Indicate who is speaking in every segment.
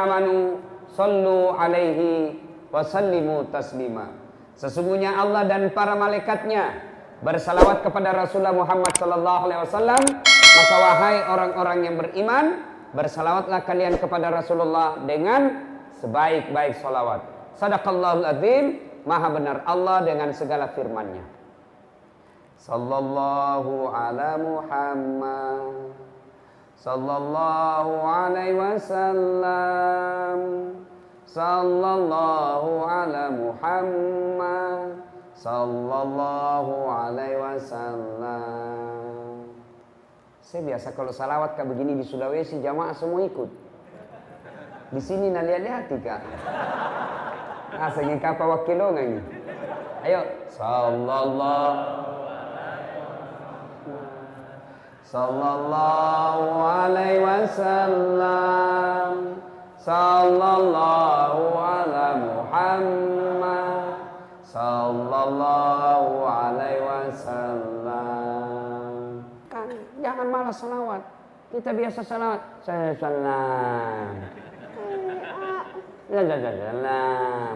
Speaker 1: amanu sallu alaihi wa sallimu taslima. Sesungguhnya Allah dan para malaikatnya bersalawat kepada Rasulullah Muhammad sallallahu alaihi wasallam, maka wahai orang-orang yang beriman, bersalawatlah kalian kepada Rasulullah dengan sebaik-baik salawat. Sadaqallahul azim, maha benar Allah dengan segala firman-Nya. Sallallahu ala Muhammad sallallahu alaihi wasallam. Sallallahu ala Muhammad sallallahu alaihi wasallam. Saya biasa kalau salawat kayak begini di Sulawesi, jamaah semua ikut. Di sini nak lihat-lihat kak. Asal kapa wakilo ini. Ayo, sallallahu alaihi wasallam. Sallallahu ala Muhammad sallallahu alaihi wasallam. Kan jangan malas salawat. Kita biasa salawat. Saya salam. Salam.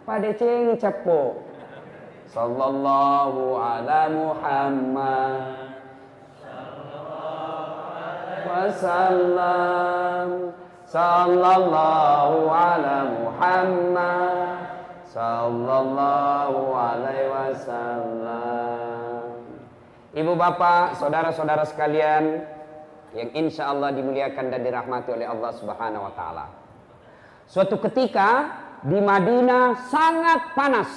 Speaker 1: Pada ceng capo. Sallallahu ala Muhammad sallallahu alaihi wasallam. Sallallahu ala Muhammad sallallahu alaihi wasallam. Ibu bapak, saudara-saudara sekalian yang insya Allah dimuliakan dan dirahmati oleh Allah Subhanahu wa taala. Suatu ketika di Madinah sangat panas.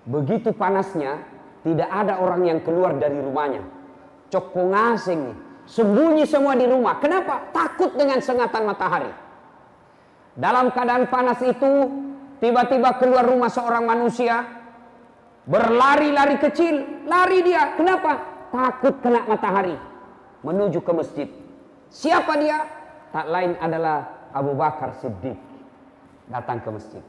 Speaker 1: Begitu panasnya, tidak ada orang yang keluar dari rumahnya. Cokong asing nih. Sembunyi semua di rumah. Kenapa? Takut dengan sengatan matahari. Dalam keadaan panas itu, tiba-tiba keluar rumah seorang manusia, berlari-lari kecil, lari dia. Kenapa? Takut kena matahari. Menuju ke masjid. Siapa dia? Tak lain adalah Abu Bakar Siddiq. Datang ke masjid.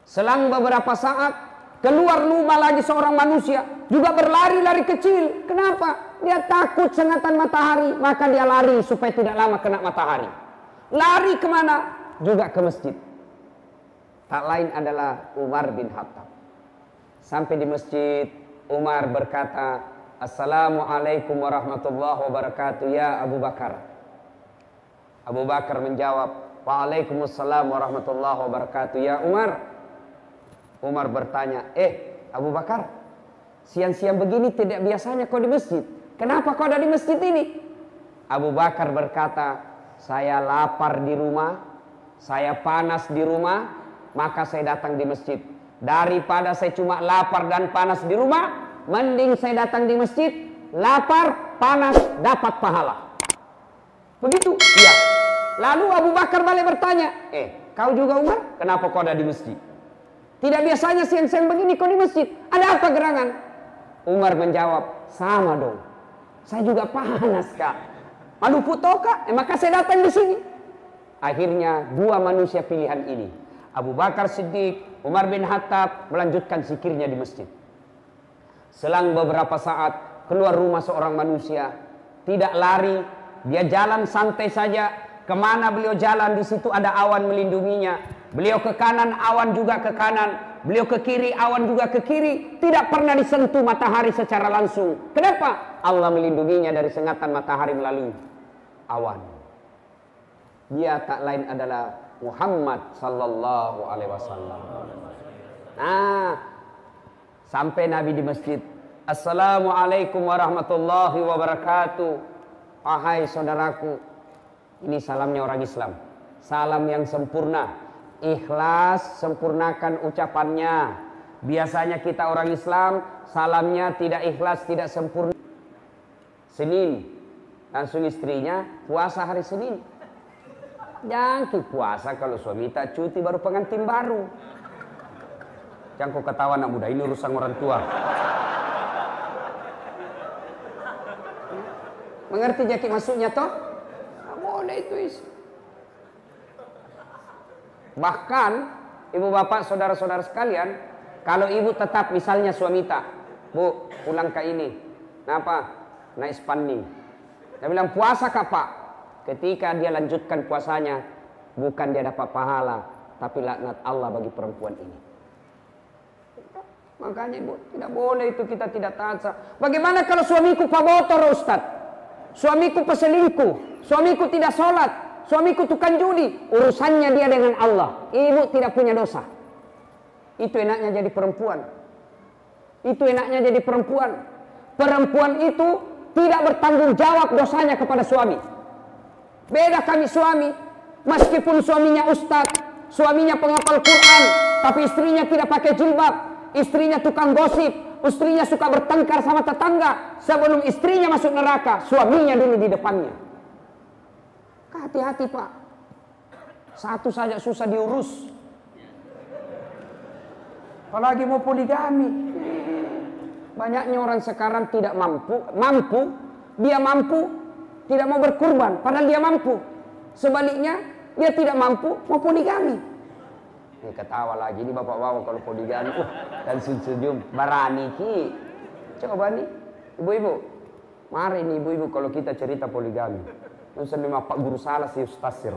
Speaker 1: Selang beberapa saat, keluar rumah lagi seorang manusia, juga berlari-lari kecil. Kenapa? Dia takut sengatan matahari, maka dia lari supaya tidak lama kena matahari. Lari kemana? Juga ke masjid. Tak lain adalah Umar bin Khattab. Sampai di masjid, Umar berkata, Assalamualaikum warahmatullahi wabarakatuh ya Abu Bakar. Abu Bakar menjawab, Waalaikumsalam warahmatullahi wabarakatuh ya Umar. Umar bertanya, Abu Bakar, siang-siang begini tidak biasanya kau di masjid. Kenapa kau ada di masjid ini? Abu Bakar berkata, saya lapar di rumah, saya panas di rumah, maka saya datang di masjid. Daripada saya cuma lapar dan panas di rumah, mending saya datang di masjid, lapar, panas, dapat pahala. Begitu? Iya. Lalu Abu Bakar balik bertanya, kau juga Umar? Kenapa kau ada di masjid? Tidak biasanya siang-siang begini kau di masjid. Ada apa gerangan? Umar menjawab, sama dong. Saya juga panas kak. Maluku toh kak? Maka saya datang di sini. Akhirnya dua manusia pilihan ini, Abu Bakar Siddiq, Umar bin Khattab, melanjutkan zikirnya di masjid. Selang beberapa saat keluar rumah seorang manusia, tidak lari, dia jalan santai saja. Kemana beliau jalan, di situ ada awan melindunginya. Beliau ke kanan, awan juga ke kanan. Beliau ke kiri, awan juga ke kiri. Tidak pernah disentuh matahari secara langsung. Kenapa? Allah melindunginya dari sengatan matahari melalui awan. Dia tak lain adalah Muhammad sallallahu alaihi wasallam. Nah, sampai Nabi di masjid. Assalamualaikum warahmatullahi wabarakatuh. Wahai saudaraku, ini salamnya orang Islam. Salam yang sempurna. Ikhlas, sempurnakan ucapannya. Biasanya kita orang Islam, salamnya tidak ikhlas, tidak sempurna. Senin, langsung istrinya puasa hari Senin. Jangan puasa kalau suami tak cuti baru pengantin baru. Jangan kau ketawa anak muda, ini urusan orang tua. Mengerti jaki maksudnya toh? Boleh itu isi. Bahkan ibu bapak saudara-saudara sekalian, kalau ibu tetap misalnya suami tak, Bu pulang ke ini, kenapa? Naik spanding. Dia bilang puasa kak pak. Ketika dia lanjutkan puasanya, bukan dia dapat pahala, tapi laknat Allah bagi perempuan ini. Makanya Ibu, tidak boleh itu kita tidak taat. Bagaimana kalau suamiku pamotor Ustaz? Suamiku peselingkuh, suamiku tidak sholat, suamiku tukang judi, urusannya dia dengan Allah. Ibu tidak punya dosa. Itu enaknya jadi perempuan. Itu enaknya jadi perempuan. Perempuan itu tidak bertanggung jawab dosanya kepada suami. Beda kami suami, meskipun suaminya ustaz, suaminya penghafal Quran, tapi istrinya tidak pakai jilbab, istrinya tukang gosip, istrinya suka bertengkar sama tetangga. Sebelum istrinya masuk neraka, suaminya dulu di depannya. Hati-hati Pak. Satu saja susah diurus, apalagi mau poligami. Banyaknya orang sekarang tidak mampu, dia mampu tidak mau berkurban, padahal dia mampu. Sebaliknya, dia tidak mampu mau poligami. Ini ketawa lagi, ini bapak-bapak kalau poligami, dan senyum, barani ki. Coba nih, ibu-ibu, mari nih ibu-ibu kalau kita cerita poligami. Terus memang Pak Guru salah sih Ustaz sir.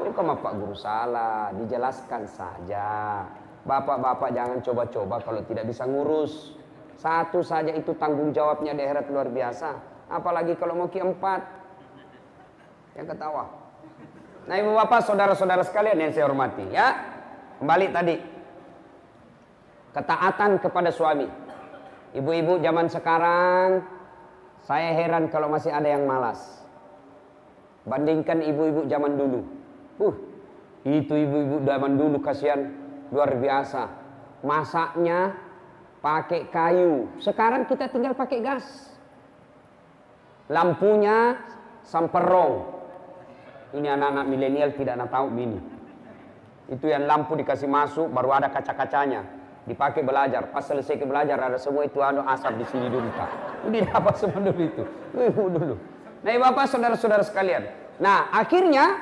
Speaker 1: Bukan Pak Guru salah, dijelaskan saja. Bapak-bapak jangan coba-coba kalau tidak bisa ngurus. Satu saja itu tanggung jawabnya di akhirat luar biasa. Apalagi kalau mau keempat. Yang ketawa. Nah ibu bapak saudara-saudara sekalian yang saya hormati ya. Kembali tadi. Ketaatan kepada suami. Ibu-ibu zaman sekarang, saya heran kalau masih ada yang malas. Bandingkan ibu-ibu zaman dulu. Itu ibu-ibu zaman dulu kasihan luar biasa. Masaknya pakai kayu. Sekarang kita tinggal pakai gas. Lampunya samperong. Ini anak-anak milenial tidak tahu ini. Itu yang lampu dikasih masuk baru ada kaca-kacanya. Dipakai belajar. Pas selesai ke belajar ada semua itu asap di sini dulu Pak. Ini dapat semua dulu itu. Dulu. Nah Bapak saudara-saudara sekalian. Nah akhirnya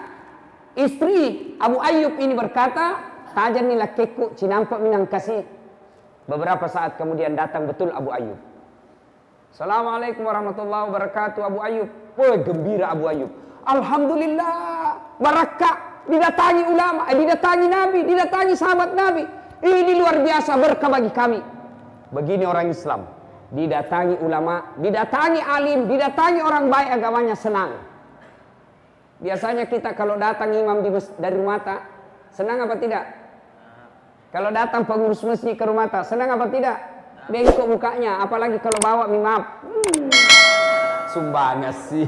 Speaker 1: istri Abu Ayyub ini berkata, tajanilah keku cinampak minang kasih. Beberapa saat kemudian datang betul Abu Ayyub. Assalamualaikum warahmatullahi wabarakatuh Abu Ayyub. Gembira Abu Ayyub. Alhamdulillah, barakah, didatangi ulama, didatangi Nabi, didatangi sahabat Nabi. Ini luar biasa berkah bagi kami. Begini orang Islam, didatangi ulama, didatangi alim, didatangi orang baik agamanya senang. Biasanya kita kalau datang imam dari rumah tak, senang apa tidak? Kalau datang pengurus masjid ke rumah tak, senang apa tidak? Bengkok mukanya, apalagi kalau bawa mimap. Sumbangnya sih.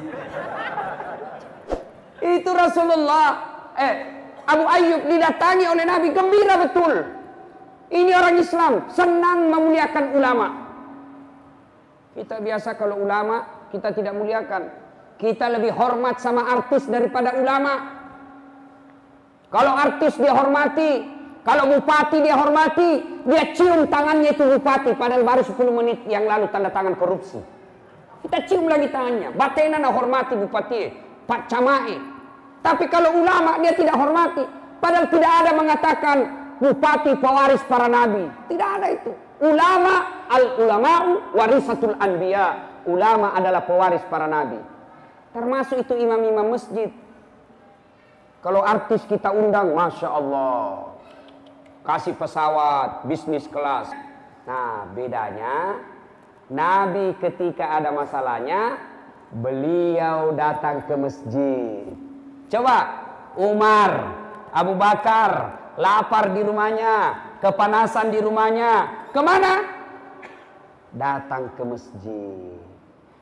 Speaker 1: Itu Rasulullah. Abu Ayyub didatangi oleh Nabi, gembira betul. Ini orang Islam, senang memuliakan ulama. Kita biasa kalau ulama, kita tidak muliakan. Kita lebih hormat sama artis daripada ulama. Kalau artis dia hormati, kalau bupati dia hormati, dia cium tangannya itu bupati, padahal baru 10 menit yang lalu tanda tangan korupsi. Kita cium lagi tangannya, batenan hormati bupati, Pak Camai. Tapi kalau ulama dia tidak hormati, padahal tidak ada mengatakan bupati pewaris para nabi. Tidak ada itu. Ulama, al-ulama'u warisatul anbiya. Ulama adalah pewaris para nabi. Termasuk itu imam-imam masjid. Kalau artis kita undang, Masya Allah. Kasih pesawat, bisnis kelas. Nah bedanya, Nabi ketika ada masalahnya, beliau datang ke masjid. Coba, Umar, Abu Bakar, lapar di rumahnya, kepanasan di rumahnya. Kemana? Datang ke masjid.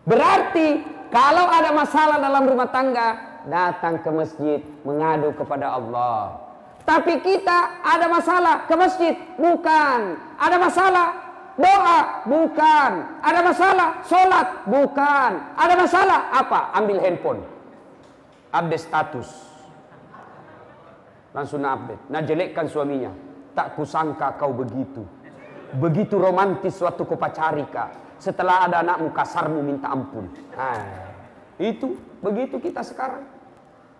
Speaker 1: Berarti, kalau ada masalah dalam rumah tangga, datang ke masjid, mengadu kepada Allah. Tapi kita ada masalah ke masjid, bukan. Ada masalah doa, bukan. Ada masalah sholat, bukan. Ada masalah apa? Ambil handphone, update status, langsung update. Nah jelekkan suaminya. Tak kusangka kau begitu. Begitu romantis waktu kau pacari kak. Setelah ada anakmu kasarmu minta ampun. Nah, itu begitu kita sekarang.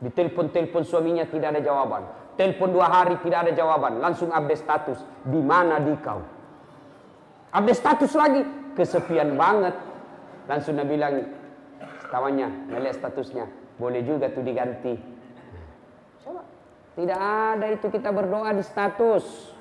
Speaker 1: Ditelepon-telepon suaminya tidak ada jawaban. Telepon 2 hari tidak ada jawaban. Langsung update status. Di mana di kau? Update status lagi. Kesepian banget. Langsung dia bilang, kawannya, ngeliat statusnya. Boleh juga tuh diganti. Coba. Tidak ada itu kita berdoa di status.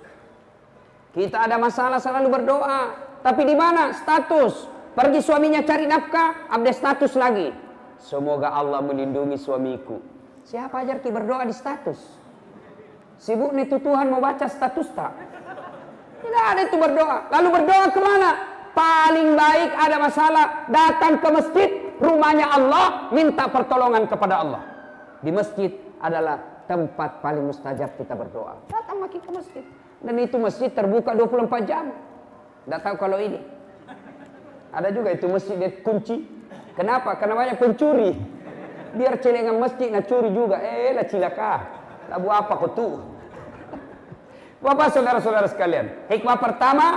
Speaker 1: Kita ada masalah selalu berdoa. Tapi di mana status? Pergi suaminya cari nafkah, update status lagi. Semoga Allah melindungi suamiku. Siapa ajar ki berdoa di status? Sibuk nih tuh Tuhan mau baca status tak? Tidak ada itu berdoa. Lalu berdoa kemana? Paling baik ada masalah, datang ke masjid, rumahnya Allah, minta pertolongan kepada Allah. Di masjid adalah tempat paling mustajab kita berdoa. Datang lagi ke masjid. Dan itu masjid terbuka 24 jam. Tidak tahu kalau ini. Ada juga itu masjid dia kunci. Kenapa? Karena banyak pencuri. Biar celengan masjid nak curi juga. Lah cilaka. Labu apa kau tuh? Bapak saudara-saudara sekalian. Hikmah pertama,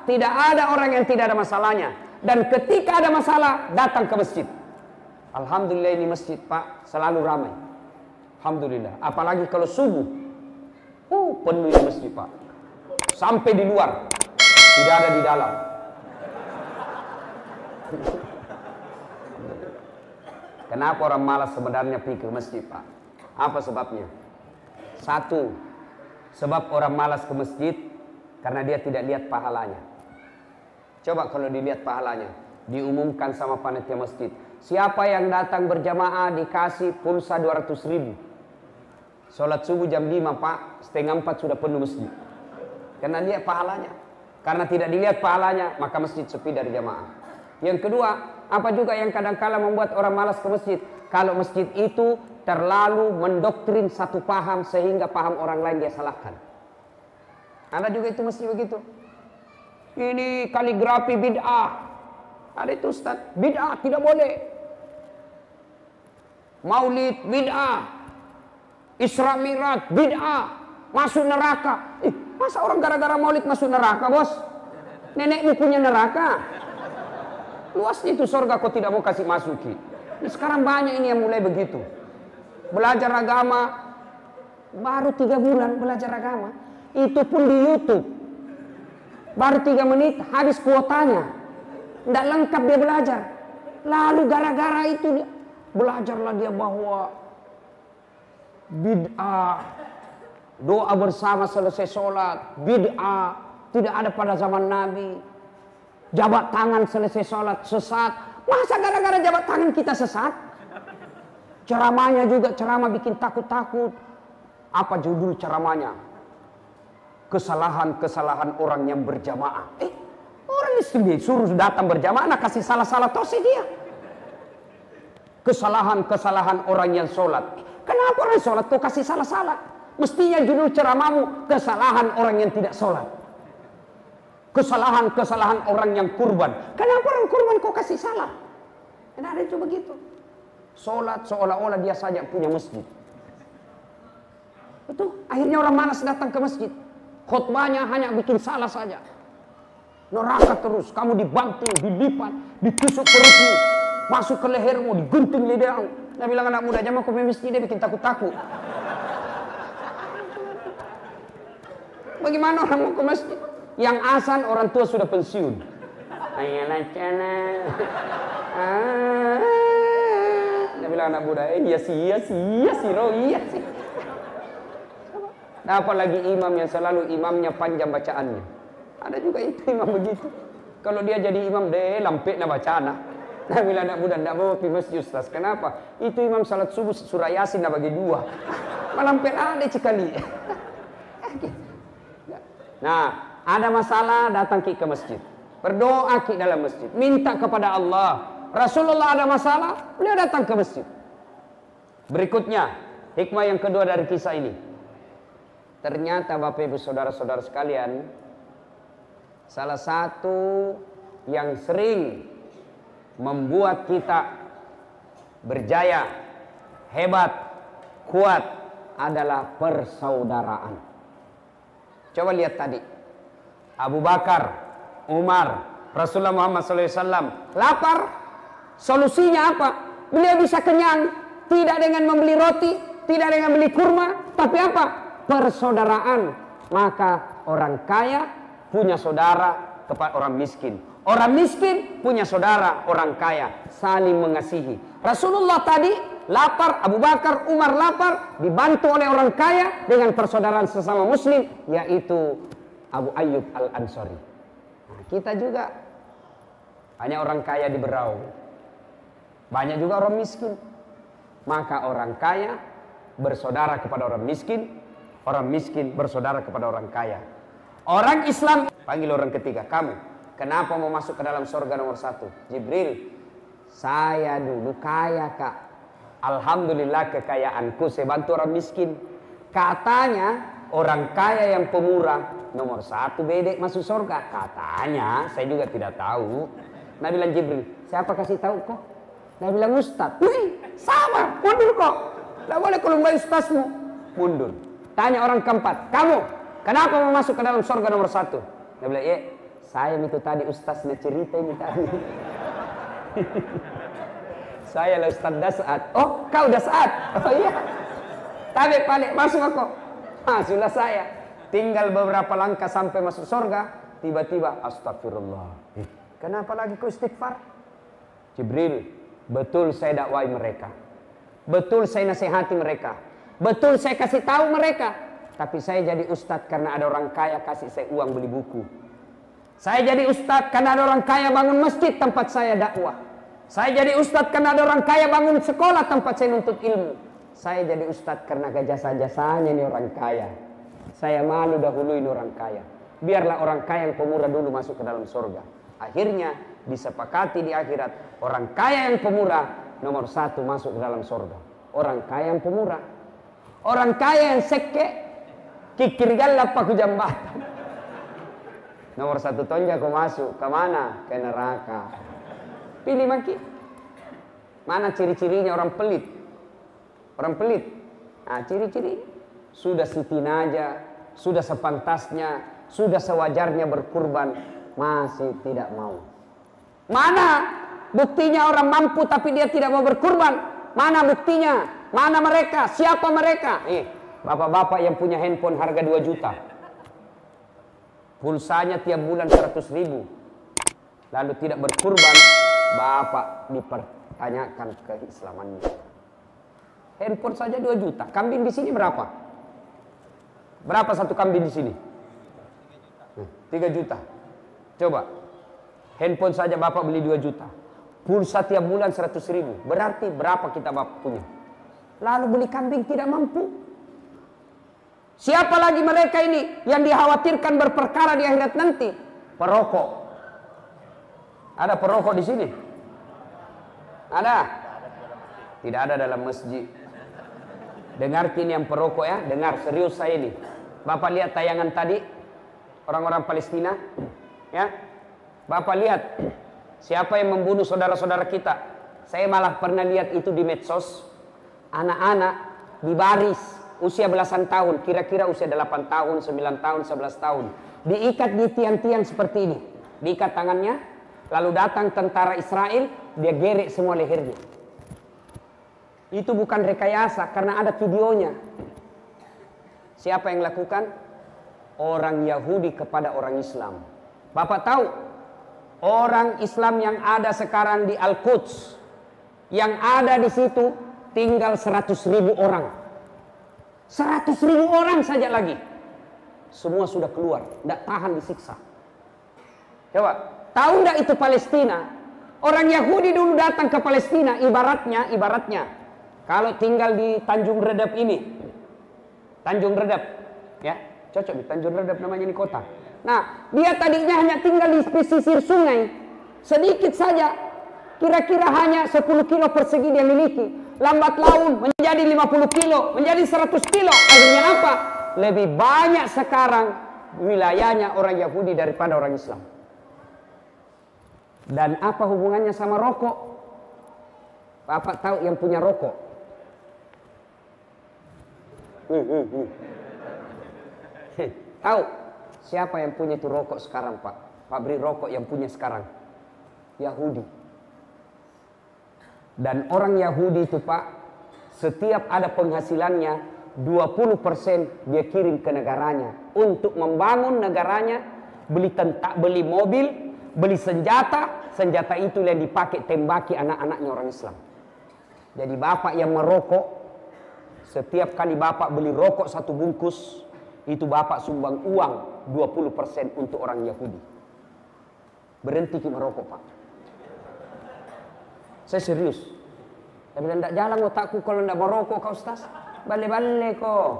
Speaker 1: tidak ada orang yang tidak ada masalahnya. Dan ketika ada masalah, datang ke masjid. Alhamdulillah ini masjid Pak selalu ramai. Alhamdulillah. Apalagi kalau subuh. Penuh ini masjid Pak. Sampai di luar. Tidak ada di dalam. Kenapa orang malas sebenarnya pergi ke masjid Pak? Apa sebabnya? Satu, sebab orang malas ke masjid karena dia tidak lihat pahalanya. Coba kalau dilihat pahalanya, diumumkan sama panitia masjid. Siapa yang datang berjamaah dikasih pulsa 200.000. Sholat subuh jam 5 Pak, setengah 4 sudah penuh masjid. Karena lihat pahalanya. Karena tidak dilihat pahalanya, maka masjid sepi dari jamaah. Yang kedua, apa juga yang kadang-kala membuat orang malas ke masjid? Kalau masjid itu terlalu mendoktrin satu paham sehingga paham orang lain dia salahkan. Ada juga itu masjid begitu. Ini kaligrafi bid'ah. Ada itu Ustaz, bid'ah tidak boleh. Maulid bid'ah. Isra Mi'raj bid'ah. Masuk neraka. Masa orang gara-gara maulid masuk neraka, bos? Nenekmu punya neraka. Luasnya itu surga kau tidak mau kasih masuki. Ini sekarang banyak ini yang mulai begitu. Belajar agama baru 3 bulan belajar agama. Itu pun di YouTube. Baru 3 menit habis kuotanya. Tidak lengkap dia belajar. Lalu gara-gara itu dia belajarlah dia bahwa bid'ah, doa bersama selesai sholat, bid'ah, tidak ada pada zaman Nabi. Jabat tangan selesai sholat, sesat. Masa gara-gara jabat tangan kita sesat? Ceramahnya juga ceramah bikin takut-takut. Apa judul ceramahnya? Kesalahan-kesalahan orang yang berjamaah. Orang ini suruh datang berjamaah, nak kasih salah-salah tosi dia. Kesalahan-kesalahan orang yang sholat. Kenapa orang sholat kau kasih salah-salah? Mestinya judul ceramahmu kesalahan orang yang tidak sholat. Kesalahan-kesalahan orang yang kurban. Kenapa orang kurban kau kasih salah? Tidak ada itu begitu. Sholat seolah-olah dia saja punya masjid. Betul. Akhirnya orang malas datang ke masjid. Khutbahnya hanya bikin salah saja. Neraka terus. Kamu dibanting, dilipat, ditusuk perutmu, masuk ke lehermu, digunting lidahmu. Dia bilang anak muda jangan kau ke masjid, dia bikin takut-takut. Bagaimana orang mau ke masjid? Yang azan orang tua sudah pensiun. Ayalah cana. Dia bilang anak muda, iya sih, roh, iya sih. Nah, apalagi imam yang selalu imamnya panjang bacaannya. Ada juga itu imam begitu. Kalau dia jadi imam, deh lampet na bacaan. Nah, bila anak muda tidak mau pergi masjid Ustaz. Kenapa? Itu imam salat subuh surah Yasin na bagi 2. Malampet ada sekali. Nah, ada masalah datang ke masjid. Berdoa ke dalam masjid. Minta kepada Allah. Rasulullah ada masalah, beliau datang ke masjid. Berikutnya, hikmah yang kedua dari kisah ini. Ternyata Bapak Ibu Saudara-saudara sekalian, salah satu yang sering membuat kita berjaya, hebat, kuat adalah persaudaraan. Coba lihat tadi. Abu Bakar, Umar, Rasulullah Muhammad SAW lapar. Solusinya apa? Beliau bisa kenyang. Tidak dengan membeli roti, tidak dengan beli kurma. Tapi apa? Persaudaraan. Maka orang kaya punya saudara kepada orang miskin. Orang miskin punya saudara orang kaya. Saling mengasihi. Rasulullah tadi lapar, Abu Bakar, Umar lapar, dibantu oleh orang kaya dengan persaudaraan sesama muslim, yaitu Abu Ayyub Al-Ansari. Nah, kita juga banyak orang kaya di Berau, banyak juga orang miskin. Maka orang kaya bersaudara kepada orang miskin bersaudara kepada orang kaya. Orang Islam panggil orang ketiga, kamu kenapa mau masuk ke dalam surga nomor 1? Jibril, saya dulu kaya kak, alhamdulillah kekayaanku saya bantu orang miskin. Katanya orang kaya yang pemurah nomor 1 bedek masuk surga. Katanya, saya juga tidak tahu. Nabi bilang Jibril, siapa kasih tahu kok? Nabi bilang Ustaz. Wih, sama, mundur kok. Tidak boleh kalau nggak ustazmu, mundur. Tanya orang keempat, kamu kenapa mau masuk ke dalam surga nomor 1? Nabi bilang, saya itu tadi ustaznya cerita ini tadi. Saya lah Ustaz Das'ad. Oh, kau Das'ad? Oh iya. Tapi balik masuk aku. Sudah saya. Tinggal beberapa langkah sampai masuk surga. Tiba-tiba astagfirullah. Kenapa lagi kau istighfar? Jibril, betul saya dakwai mereka. Betul saya nasihati mereka. Betul saya kasih tahu mereka. Tapi saya jadi ustadz karena ada orang kaya kasih saya uang beli buku. Saya jadi ustadz karena ada orang kaya bangun masjid tempat saya dakwah. Saya jadi ustadz karena ada orang kaya bangun sekolah tempat saya nuntut ilmu. Saya jadi ustadz karena jasa-jasanya ini orang kaya. Saya malu dahuluin orang kaya. Biarlah orang kaya yang pemurah dulu masuk ke dalam surga. Akhirnya disepakati di akhirat, orang kaya yang pemurah nomor 1 masuk ke dalam surga. Orang kaya yang pemurah. Orang kaya yang seke kikir galap paku jambatan. Nomor 1 tonja kau masuk ke mana? Ke neraka. Pilih maki. Mana ciri-cirinya orang pelit? Orang pelit. Nah, ciri-ciri sudah sitinaja, sudah sepantasnya, sudah sewajarnya berkurban, masih tidak mau. Mana buktinya orang mampu tapi dia tidak mau berkurban? Mana buktinya? Mana mereka? Siapa mereka? Bapak-bapak yang punya handphone harga 2 juta. Pulsanya tiap bulan 100 ribu. Lalu tidak berkurban, bapak dipertanyakan keislamannya. Handphone saja 2 juta. Kambing di sini berapa? Berapa satu kambing di sini? 3 juta. Coba. Handphone saja bapak beli 2 juta. Pulsa tiap bulan 100 ribu. Berarti berapa kita bapak punya? Lalu beli kambing tidak mampu. Siapa lagi mereka ini yang dikhawatirkan berperkara di akhirat nanti? Perokok. Ada perokok di sini? Ada? Tidak ada dalam masjid. Dengarkan yang perokok ya. Dengar serius saya ini. Bapak lihat tayangan tadi. Orang-orang Palestina. Ya. Bapak lihat. Siapa yang membunuh saudara-saudara kita. Saya malah pernah lihat itu di medsos. Anak-anak di baris. Usia belasan tahun. Kira-kira usia 8 tahun, 9 tahun, 11 tahun. Diikat di tiang-tiang seperti ini. Diikat tangannya. Lalu datang tentara Israel. Dia gerek semua lehernya. Itu bukan rekayasa karena ada videonya. Siapa yang lakukan? Orang Yahudi kepada orang Islam. Bapak tahu? Orang Islam yang ada sekarang di Al-Quds. Yang ada di situ tinggal 100.000 orang. 100.000 orang saja lagi. Semua sudah keluar. Tidak tahan disiksa. Coba. Tahu tidak itu Palestina? Orang Yahudi dulu datang ke Palestina. Ibaratnya. Kalau tinggal di Tanjung Redap ini. Tanjung Redap. Ya, cocok nih. Tanjung Redap namanya ini kota. Nah, dia tadinya hanya tinggal di pesisir sungai. Sedikit saja. Kira-kira hanya 10 kilo persegi dia miliki. Lambat laun menjadi 50 kilo. Menjadi 100 kilo. Akhirnya apa? Lebih banyak sekarang wilayahnya orang Yahudi daripada orang Islam. Dan apa hubungannya sama rokok? Bapak tahu yang punya rokok? Tahu siapa yang punya itu rokok sekarang, Pak? Pabrik rokok yang punya sekarang Yahudi. Dan orang Yahudi itu, Pak, setiap ada penghasilannya 20% dia kirim ke negaranya untuk membangun negaranya, beli mobil, beli senjata itu yang dipakai tembaki anak-anaknya orang Islam. Jadi bapak yang merokok, setiap kali bapak beli rokok 1 bungkus, itu bapak sumbang uang 20% untuk orang Yahudi. Berhenti merokok, Pak. Saya serius. Saya bilang, tidak jalan otakku kalau tidak merokok, kau Ustaz. Bale-bale kok.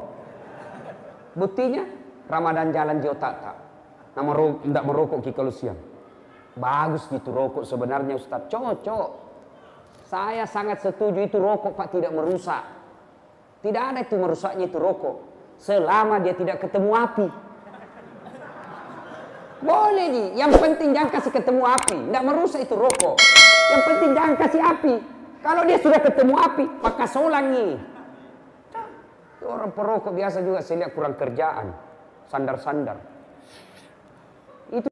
Speaker 1: Buktinya, Ramadan jalan di otak tak. Tidak merokok kalau siang. Bagus gitu rokok sebenarnya Ustaz. Cocok. Saya sangat setuju itu rokok Pak tidak merusak. Tidak ada itu merusaknya itu rokok. Selama dia tidak ketemu api. Boleh nih. Yang penting jangan kasih ketemu api. Tidak merusak itu rokok. Yang penting jangan kasih api. Kalau dia sudah ketemu api, maka solangi. Orang perokok biasa juga saya lihat kurang kerjaan. Sandar-sandar. Itu